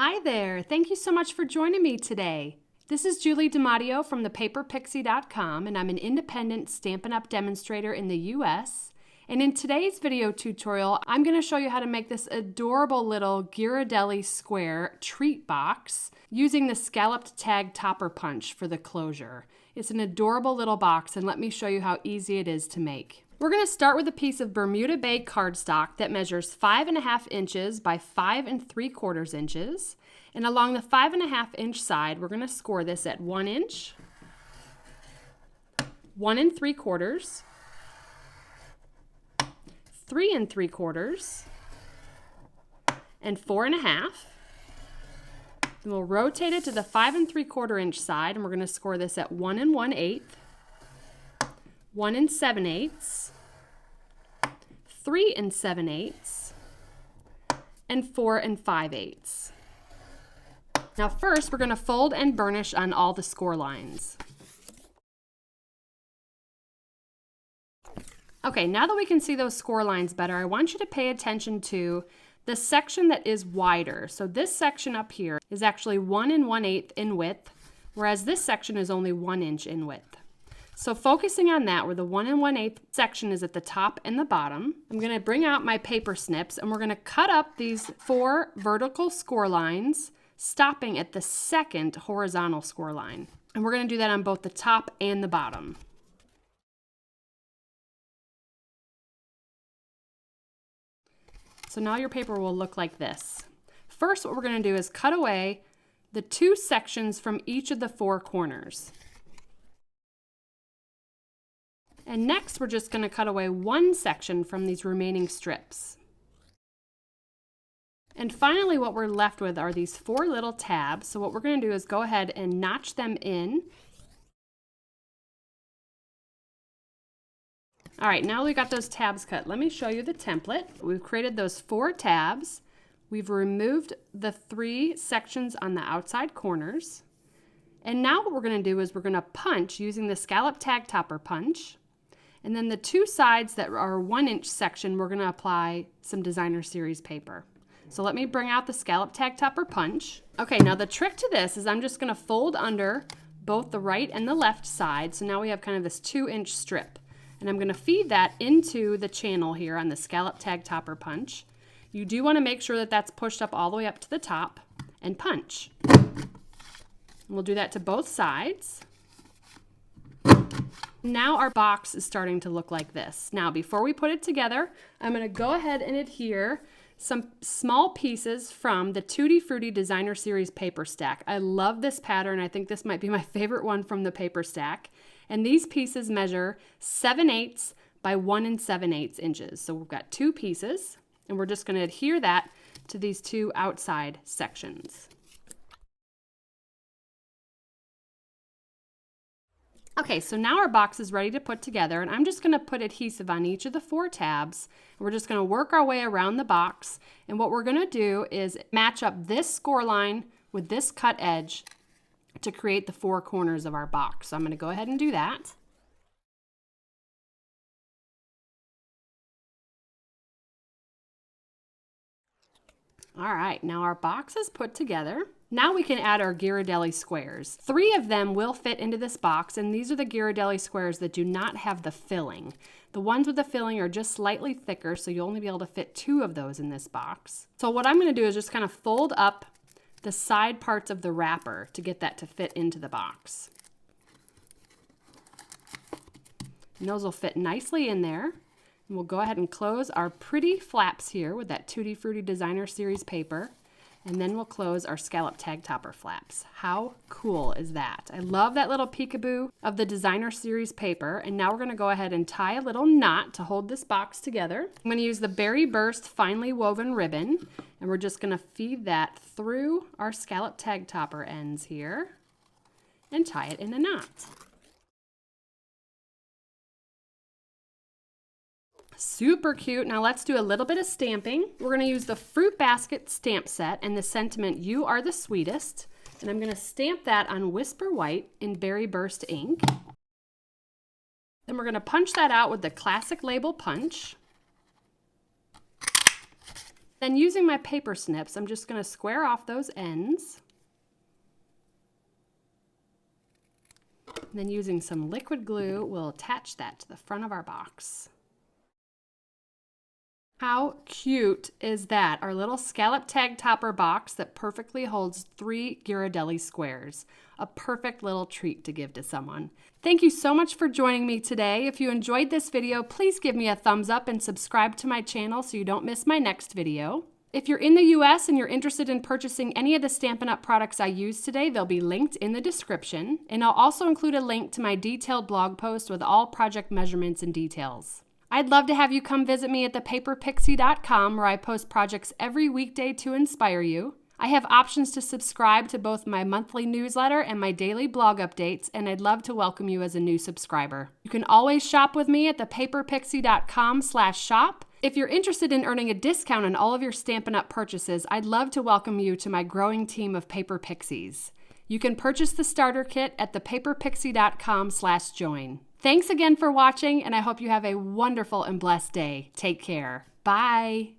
Hi there! Thank you so much for joining me today. This is Julie DiMatteo from thepaperpixie.com, and I'm an independent Stampin' Up! Demonstrator in the US. And in today's video tutorial, I'm going to show you how to make this adorable little Ghirardelli square treat box using the Scalloped Tag Topper Punch for the closure. It's an adorable little box, and let me show you how easy it is to make. We're going to start with a piece of Bermuda Bay cardstock that measures 5.5 inches by 5 3/4 inches. And along the 5.5 inch side, we're going to score this at 1 inch, 1 3/4, 3 3/4, and 4.5. Then we'll rotate it to the 5 3/4 inch side, and we're going to score this at 1 1/8, 1 7/8, 3 7/8, and 4 5/8. Now first, we're going to fold and burnish on all the score lines. Okay, now that we can see those score lines better, I want you to pay attention to the section that is wider. So this section up here is actually 1 1/8 in width, whereas this section is only 1 inch in width. So focusing on that, where the 1 1/8 section is at the top and the bottom, I'm going to bring out my paper snips, and we're going to cut up these 4 vertical score lines, stopping at the second horizontal score line. And we're going to do that on both the top and the bottom. So now your paper will look like this. First, what we're going to do is cut away the 2 sections from each of the 4 corners. And next, we're just going to cut away 1 section from these remaining strips. And finally, what we're left with are these 4 little tabs. So what we're going to do is go ahead and notch them in. All right, now we got those tabs cut. Let me show you the template. We've created those 4 tabs. We've removed the 3 sections on the outside corners. And now what we're going to do is we're going to punch using the Scalloped Tag Topper Punch. And then the 2 sides that are 1 inch section, we're going to apply some Designer Series paper. So let me bring out the Scalloped Tag Topper Punch. Okay, now the trick to this is I'm just going to fold under both the right and the left side. So now we have kind of this 2 inch strip. And I'm going to feed that into the channel here on the Scalloped Tag Topper Punch. You do want to make sure that that's pushed up all the way up to the top, and punch. And we'll do that to both sides. Now our box is starting to look like this. Now before we put it together, I'm going to go ahead and adhere some small pieces from the Tutti Frutti Designer Series paper stack. I love this pattern. I think this might be my favorite one from the paper stack. And these pieces measure 7/8 by 1 7/8 inches. So we've got 2 pieces, and we're just going to adhere that to these 2 outside sections. Okay, so now our box is ready to put together, and I'm just going to put adhesive on each of the 4 tabs. And we're just going to work our way around the box, and what we're going to do is match up this score line with this cut edge to create the 4 corners of our box. So I'm going to go ahead and do that. All right, now our box is put together. Now we can add our Ghirardelli squares. 3 of them will fit into this box, and these are the Ghirardelli squares that do not have the filling. The ones with the filling are just slightly thicker, so you'll only be able to fit 2 of those in this box. So what I'm going to do is just kind of fold up the side parts of the wrapper to get that to fit into the box. And those will fit nicely in there. And we'll go ahead and close our pretty flaps here with that Tutti Frutti Designer Series paper. And then we'll close our Scalloped Tag Topper flaps. How cool is that? I love that little peekaboo of the Designer Series paper. And now we're going to go ahead and tie a little knot to hold this box together. I'm going to use the Berry Burst finely woven ribbon, and we're just going to feed that through our Scalloped Tag Topper ends here and tie it in a knot. Super cute. Now let's do a little bit of stamping. We're going to use the Fruit Basket stamp set and the sentiment, "You are the sweetest." And I'm going to stamp that on Whisper White in Berry Burst ink. Then we're going to punch that out with the classic label punch. Then using my paper snips, I'm just going to square off those ends. And then using some liquid glue, we'll attach that to the front of our box. How cute is that? Our little Scalloped Tag Topper box that perfectly holds 3 Ghirardelli squares. A perfect little treat to give to someone. Thank you so much for joining me today. If you enjoyed this video, please give me a thumbs up and subscribe to my channel so you don't miss my next video. If you're in the US and you're interested in purchasing any of the Stampin' Up! Products I used today, they'll be linked in the description. And I'll also include a link to my detailed blog post with all project measurements and details. I'd love to have you come visit me at thepaperpixie.com, where I post projects every weekday to inspire you. I have options to subscribe to both my monthly newsletter and my daily blog updates, and I'd love to welcome you as a new subscriber. You can always shop with me at thepaperpixie.com/shop. If you're interested in earning a discount on all of your Stampin' Up! Purchases, I'd love to welcome you to my growing team of Paper Pixies. You can purchase the starter kit at thepaperpixie.com/join. Thanks again for watching, and I hope you have a wonderful and blessed day. Take care. Bye.